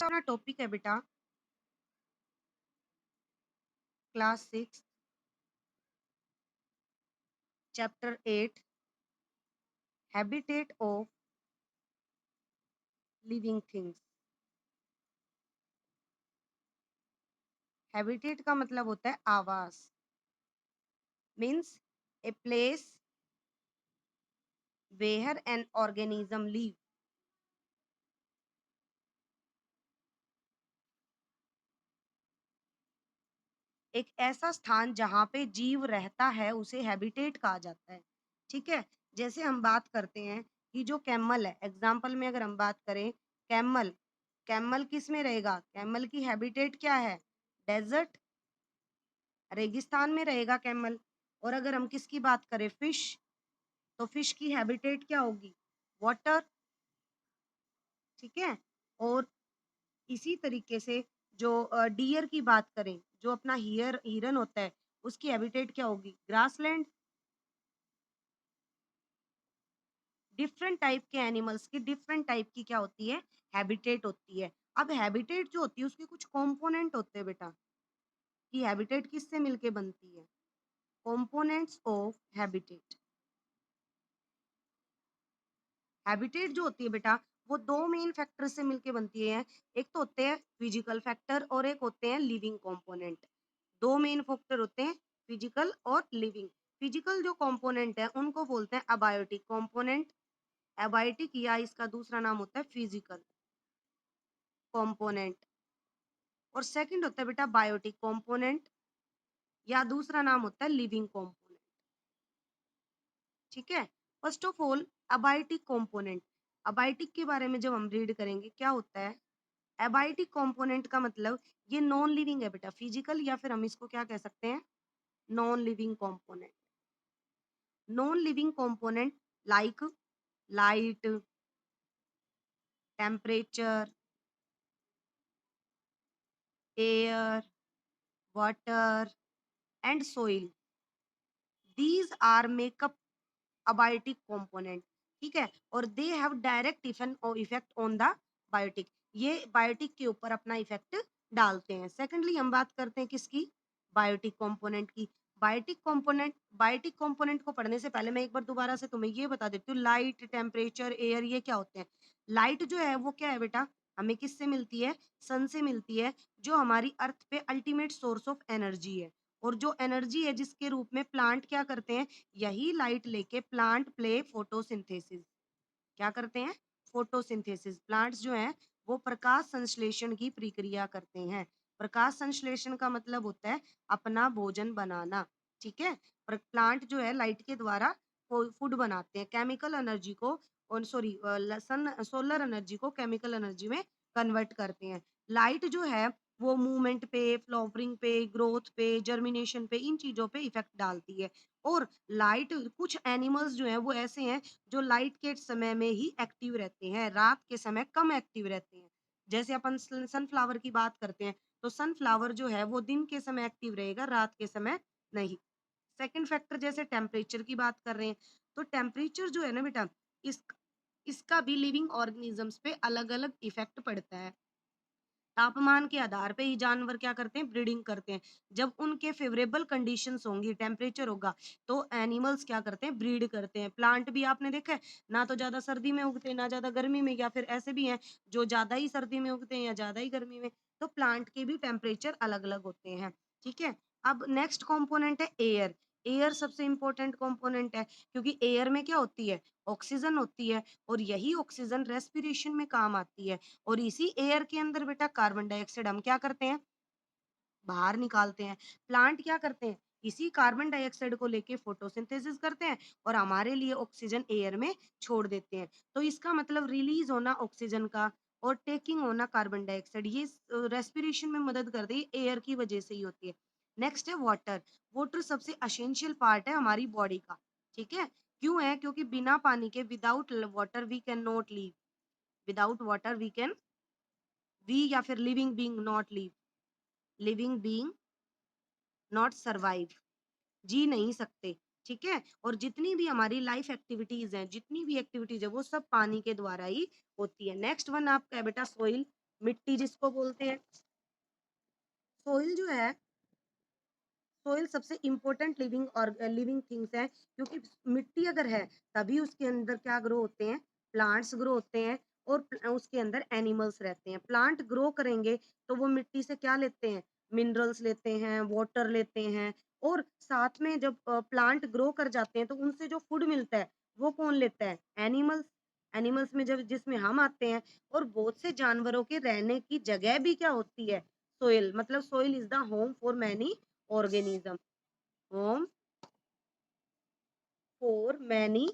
अपना टॉपिक है बेटा class 6 chapter 8 habitat of living things. Habitat का मतलब होता है आवास, means a place where an organism live. एक ऐसा स्थान जहाँ पे जीव रहता है उसे हैबिटेट कहा जाता है। ठीक है, जैसे हम बात करते हैं कि जो कैमल है, एग्जाम्पल में अगर हम बात करें कैमल, कैमल किस में रहेगा? कैमल की हैबिटेट क्या है? डेजर्ट, रेगिस्तान में रहेगा कैमल। और अगर हम किसकी बात करें फिश, तो फिश की हैबिटेट क्या होगी? वाटर। ठीक है, और इसी तरीके से जो डियर की बात करें, जो अपना हिरन होता है, उसकी हैबिटेट क्या होगी? ग्रासलैंड। डिफरेंट टाइप के एनिमल्स की डिफरेंट टाइप की क्या होती है? हैबिटेट होती है। अब हैबिटेट जो होती है उसके कुछ कंपोनेंट होते हैं बेटा, कि हैबिटेट किससे मिलके बनती है? Components of habitat. हैबिटेट जो होती है बेटा वो दो मेन फैक्टर से मिलके बनती है। एक तो होते हैं फिजिकल फैक्टर और एक होते हैं लिविंग कंपोनेंट। दो मेन फैक्टर होते हैं, फिजिकल और लिविंग। फिजिकल जो कंपोनेंट है उनको बोलते हैं अबायोटिक कंपोनेंट। एबायोटिक या इसका दूसरा नाम होता है फिजिकल कंपोनेंट। और सेकंड होता है बेटा बायोटिक कंपोनेंट, या दूसरा नाम होता है लिविंग कंपोनेंट। ठीक है, first of all abiotic component. Abiotic के बारे में जब हम रीड करेंगे क्या होता है? एबायोटिक कंपोनेंट का मतलब ये नॉन लिविंग है बेटा, फिजिकल या फिर हम इसको क्या कह सकते हैं? Non living component. Non living component like light, temperature, air, water and soil, these are make up abiotic component. ठीक है, और they have direct effect on the biotic. ये बायोटिक के ऊपर अपना इफेक्ट डालते हैं। सेकेंडली हम बात करते हैं किसकी? बायोटिक कंपोनेंट की। बायोटिक कंपोनेंट को पढ़ने से पहले मैं एक बार दोबारा से तुम्हें ये बता देती हूँ, लाइट, टेम्परेचर, एयर ये क्या होते हैं? लाइट जो है वो क्या है बेटा? हमें किससे मिलती है? सन से मिलती है, जो हमारी अर्थ पे अल्टीमेट सोर्स ऑफ एनर्जी है। और जो एनर्जी है जिसके रूप में प्लांट क्या करते हैं? यही लाइट लेके प्लांट प्ले फोटोसिंथेसिस। क्या करते हैं? फोटोसिंथेसिस। प्लांट्स जो हैं वो प्रकाश संश्लेषण की प्रक्रिया करते हैं। प्रकाश संश्लेषण का मतलब होता है अपना भोजन बनाना। ठीक है, पर प्लांट जो है लाइट के द्वारा फूड बनाते हैं, केमिकल एनर्जी को, और सॉरी सन सोलर एनर्जी को केमिकल एनर्जी में कन्वर्ट करते हैं। लाइट जो है वो मूवमेंट पे, फ्लावरिंग पे, ग्रोथ पे, जर्मिनेशन पे, इन चीजों पे इफेक्ट डालती है। और लाइट, कुछ एनिमल्स जो हैं वो ऐसे हैं जो लाइट के समय में ही एक्टिव रहते हैं, रात के समय कम एक्टिव रहते हैं। जैसे अपन सनफ्लावर की बात करते हैं, तो सनफ्लावर जो है वो दिन के समय एक्टिव रहेगा, रात के समय नहीं। सेकंड फैक्टर जैसे टेम्परेचर की बात कर रहे हैं, तो टेम्परेचर जो है ना बेटा, इस इसका भी लिविंग ऑर्गेनिजम्स पे अलग अलग इफेक्ट पड़ता है। तापमान के आधार पे ही जानवर क्या करते हैं? ब्रीडिंग करते हैं। जब उनके फेवरेबल कंडीशंस होंगी, टेम्परेचर होगा, तो एनिमल्स क्या करते हैं? ब्रीड करते हैं। प्लांट भी आपने देखा है, ना तो ज्यादा सर्दी में उगते हैं ना ज्यादा गर्मी में, या फिर ऐसे भी हैं जो ज्यादा ही सर्दी में उगते हैं या ज्यादा ही गर्मी में। तो प्लांट के भी टेम्परेचर अलग अलग होते हैं। ठीक है, अब नेक्स्ट कॉम्पोनेंट है एयर। एयर सबसे इंपॉर्टेंट कॉम्पोनेंट है, क्योंकि एयर में क्या होती है? ऑक्सीजन होती है, और यही ऑक्सीजन रेस्पिरेशन में काम आती है। और इसी एयर के अंदर बेटा कार्बन डाइऑक्साइड हम क्या करते हैं? बाहर निकालते हैं। प्लांट क्या करते हैं? इसी कार्बन डाइऑक्साइड को लेके फोटोसिंथेसिस करते हैं और हमारे लिए ऑक्सीजन एयर में छोड़ देते हैं। तो इसका मतलब रिलीज होना ऑक्सीजन का और टेकिंग होना कार्बन डाइऑक्साइड, ये रेस्पिरेशन में मदद करती है, एयर की वजह से ही होती है। नेक्स्ट है वाटर। वाटर सबसे असेंशियल पार्ट है हमारी बॉडी का। ठीक है, क्यों है? क्योंकि बिना पानी के, without water we can not live. Without water we can, we या फिर living being not live, living being not survive, जी नहीं सकते। ठीक है, और जितनी भी हमारी लाइफ एक्टिविटीज हैं, जितनी भी एक्टिविटीज है वो सब पानी के द्वारा ही होती है। नेक्स्ट वन आपका है बेटा सोइल। मिट्टी जिसको बोलते हैं। सोइल जो है, सोइल सबसे इम्पोर्टेंट लिविंग थिंग्स है, क्योंकि मिट्टी अगर है तभी उसके अंदर क्या ग्रो होते हैं, प्लांट्स ग्रो होते हैं, और उसके अंदर एनिमल्स रहते हैं। प्लांट ग्रो करेंगे तो वो मिट्टी से क्या लेते हैं, मिनरल्स लेते हैं, वाटर लेते हैं, और साथ में जब प्लांट ग्रो कर जाते हैं तो उनसे जो फूड मिलता है वो कौन लेता है, एनिमल्स। एनिमल्स में जब जिसमें हम आते हैं, और बहुत से जानवरों के रहने की जगह भी क्या होती है, सोइल। मतलब soil is the home for many organism, home for many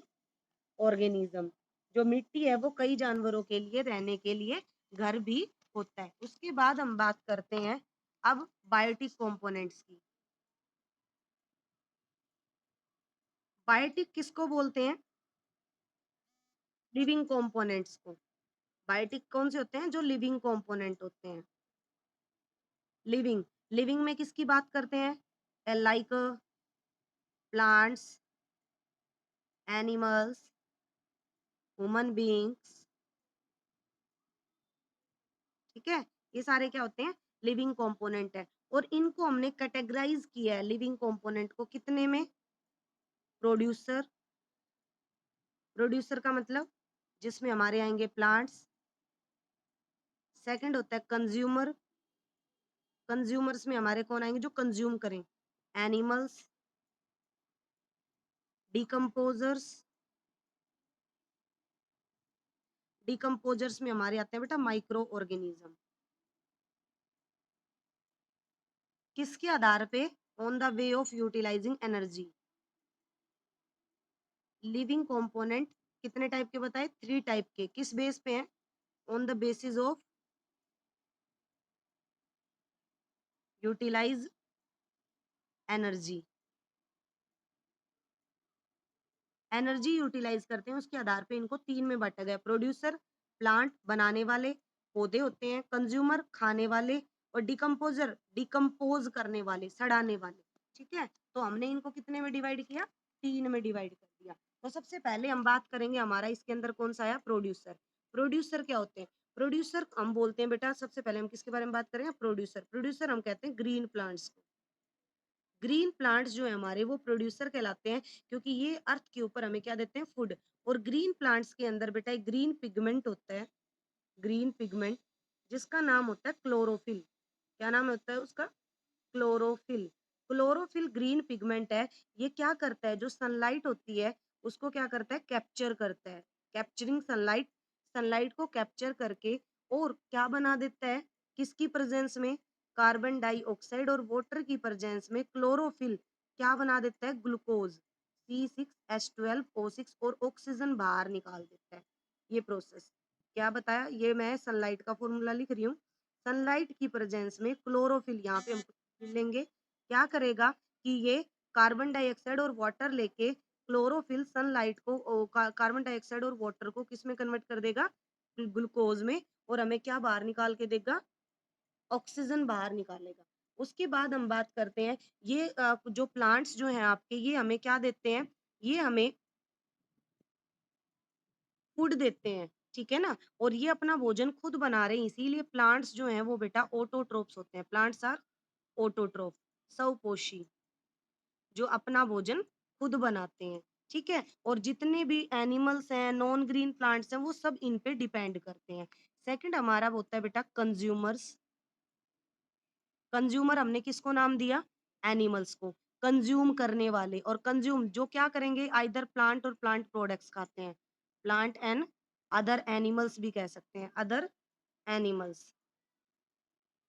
organism. जो मिट्टी है वो कई जानवरों के लिए रहने के लिए घर भी होता है। उसके बाद हम बात करते हैं अब बायोटिक कंपोनेंट्स की। बायोटिक किसको बोलते हैं, लिविंग कंपोनेंट्स को। बायोटिक कौन से होते हैं, जो लिविंग कंपोनेंट होते हैं। लिविंग, लिविंग में किसकी बात करते हैं, like plants, animals, human beings, ठीक है। ये सारे क्या होते हैं, लिविंग कंपोनेंट है। और इनको हमने कैटेगराइज किया है लिविंग कंपोनेंट को कितने में, प्रोड्यूसर। प्रोड्यूसर का मतलब जिसमें हमारे आएंगे प्लांट्स। सेकंड होता है कंज्यूमर, कंज्यूमर्स में हमारे कौन आएंगे, जो कंज्यूम करें, एनिमल्स। डिकम्पोजर्स, डिकम्पोजर्स में हमारे आते हैं बेटा माइक्रो ऑर्गेनिज्म। किसके आधार पे, on the way of utilizing energy. Living component कितने टाइप के बताए, 3 टाइप के। किस बेस पे हैं, on the basis of utilize energy. Energy utilize करते हैं, उसके आधार पे इनको 3 में बांटा गया। प्रोड्यूसर प्लांट बनाने वाले पौधे होते हैं, कंज्यूमर खाने वाले, और डिकम्पोजर डिकम्पोज करने वाले, सड़ाने वाले, ठीक है। तो हमने इनको कितने में डिवाइड किया, 3 में डिवाइड कर दिया। तो सबसे पहले हम बात करेंगे हमारा इसके अंदर कौन सा आया, प्रोड्यूसर। प्रोड्यूसर क्या होते हैं, प्रोड्यूसर हम बोलते हैं बेटा, सबसे पहले हम किसके बारे में बात करेंगे, प्रोड्यूसर। प्रोड्यूसर हम कहते हैं ग्रीन प्लांट्स को। ग्रीन प्लांट्स जो है हमारे, वो प्रोड्यूसर कहलाते हैं, क्योंकि ये अर्थ के ऊपर हमें क्या देते हैं, फूड। और ग्रीन प्लांट्स के अंदर बेटा एक ग्रीन पिगमेंट होता है, ग्रीन पिगमेंट, जिसका नाम होता है क्लोरोफिल। क्या नाम होता है उसका, क्लोरोफिल। क्लोरोफिल ग्रीन पिगमेंट है। ये क्या करता है, जो सनलाइट होती है उसको क्या करता है, कैप्चर करता है। कैप्चरिंग सनलाइट, सनलाइट को कैप्चर करके, और क्या बना देता है, किसकी प्रेजेंस में, कार्बन डाइऑक्साइड और वाटर की प्रेजेंस में क्लोरोफिल क्या बना देता है, ग्लूकोज C6H12O6, और ऑक्सीजन बाहर निकाल देता है। ये प्रोसेस क्या बताया, ये मैं सनलाइट का फॉर्मूला लिख रही हूँ। सनलाइट की प्रेजेंस में क्लोरोफिल, यहाँ पे हम लेंगे, क्या करेगा कि ये कार्बन डाइऑक्साइड और वाटर लेके, क्लोरोफिल सनलाइट को कार्बन डाइऑक्साइड और वाटर को किस में कन्वर्ट कर देगा, ग्लूकोज में, और हमें क्या बाहर निकाल के देगा, ऑक्सीजन बाहर निकालेगा। उसके बाद हम बात करते हैं, ये जो प्लांट्स जो हैं आपके, ये हमें क्या देते हैं, ये हमें फूड देते हैं, ठीक है ना। और ये अपना भोजन खुद बना रहे हैं, इसीलिए प्लांट्स जो हैं वो बेटा ऑटोट्रोप्स होते हैं। प्लांट्स आर ऑटोट्रोफ, स्वपोषी, जो अपना भोजन खुद बनाते हैं, ठीक है। और जितने भी एनिमल्स हैं, नॉन ग्रीन प्लांट्स हैं, वो सब इन पे डिपेंड करते हैं। सेकंड हमारा होता है बेटा कंज्यूमर्स। कंज्यूमर हमने किसको नाम दिया, एनिमल्स को। कंज्यूम करने वाले, और कंज्यूम जो क्या करेंगे, आइदर प्लांट और प्लांट प्रोडक्ट्स खाते हैं, प्लांट एंड अदर एनिमल्स भी कह सकते हैं, अदर एनिमल्स।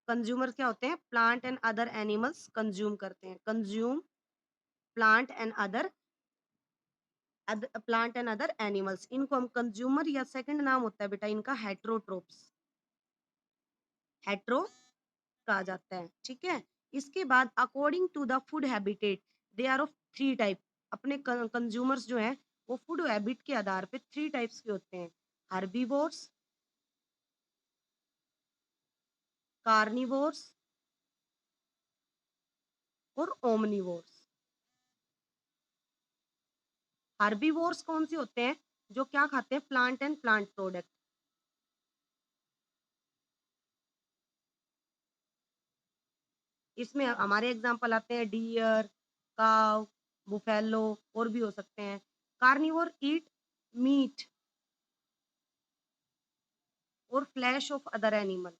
कंज्यूमर क्या होते हैं, plant and other animals consume करते हैं, consume plant and other, plant and other animals, इनको हम कंज्यूमर, या सेकंड नाम होता है बेटा इनका हेट्रोट्रोप्स, हेट्रो कहा जाता है, ठीक है। इसके बाद according to the food habitat, they are of 3 type. अपने कंज्यूमर्स जो है वो फूड हैबिट के आधार पे 3 टाइप्स के होते हैं, हर्बीवोर्स, कार्निवोर्स, और ओमनिवोर्स। हर्बीवोर्स कौन से होते हैं, जो क्या खाते हैं, प्लांट एंड प्लांट प्रोडक्ट। इसमें हमारे एग्जाम्पल आते हैं डियर, काव, बुफेलो और भी हो सकते हैं। कार्निवोर ईट मीट और फ्लैश ऑफ अदर एनिमल।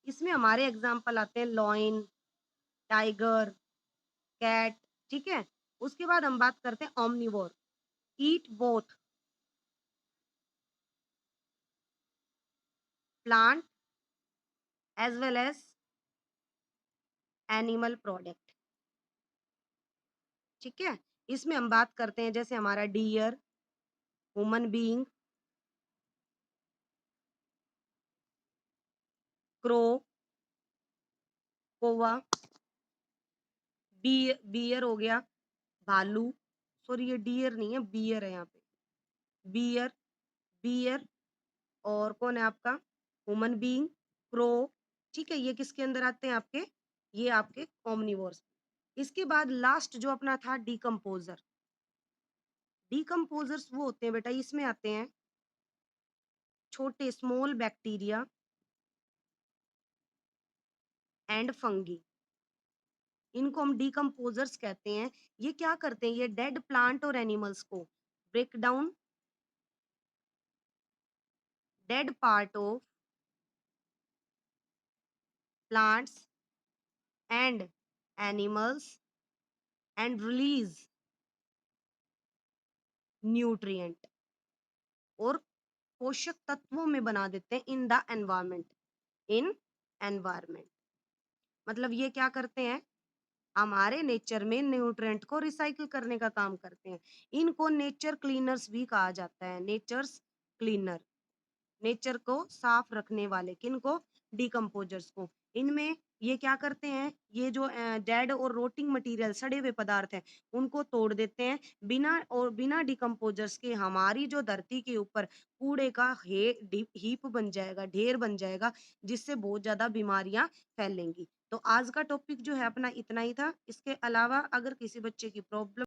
इसमें हमारे एग्जाम्पल आते हैं लॉइन, टाइगर, कैट, ठीक है। उसके बाद हम बात करते हैं omnivore, eat both plant as well as animal product, ठीक है। इसमें हम बात करते हैं जैसे हमारा डियर, ह्यूमन बीइंग, क्रो, कोवा, बियर हो गया, भालू, सॉरी ये डियर नहीं है, बियर है यहाँ पे, बियर, बियर और कौन है आपका ह्यूमन बीइंग, क्रो, ठीक है। ये किसके अंदर आते हैं आपके, ये आपके ओमनिवोर्स। इसके बाद लास्ट जो अपना था डिकम्पोजर। डिकम्पोजर्स वो होते हैं बेटा, इसमें आते हैं छोटे स्मॉल बैक्टीरिया एंड फंगी, इनको हम डिकम्पोजर्स कहते हैं। ये क्या करते हैं, ये डेड प्लांट और एनिमल्स को break down dead part of plants and animals and release nutrient और पोषक तत्वों में बना देते हैं in the environment, in environment. मतलब ये क्या करते हैं, हमारे नेचर में न्यूट्रिएंट को रिसाइकिल करने का काम करते हैं। इनको नेचर क्लीनर्स भी कहा जाता है, नेचर्स क्लीनर, नेचर को साफ रखने वाले किनको, डिकम्पोजर्स को। इनमें ये क्या करते हैं, ये जो डेड और रोटिंग मटेरियल सड़े हुए पदार्थ हैं उनको तोड़ देते हैं। बिना डिकम्पोजर्स के हमारी जो धरती के ऊपर कूड़े का हीप बन जाएगा, ढेर बन जाएगा, जिससे बहुत ज्यादा बीमारियां फैलेंगी। तो आज का टॉपिक जो है अपना इतना ही था। इसके अलावा अगर किसी बच्चे की प्रॉब्लम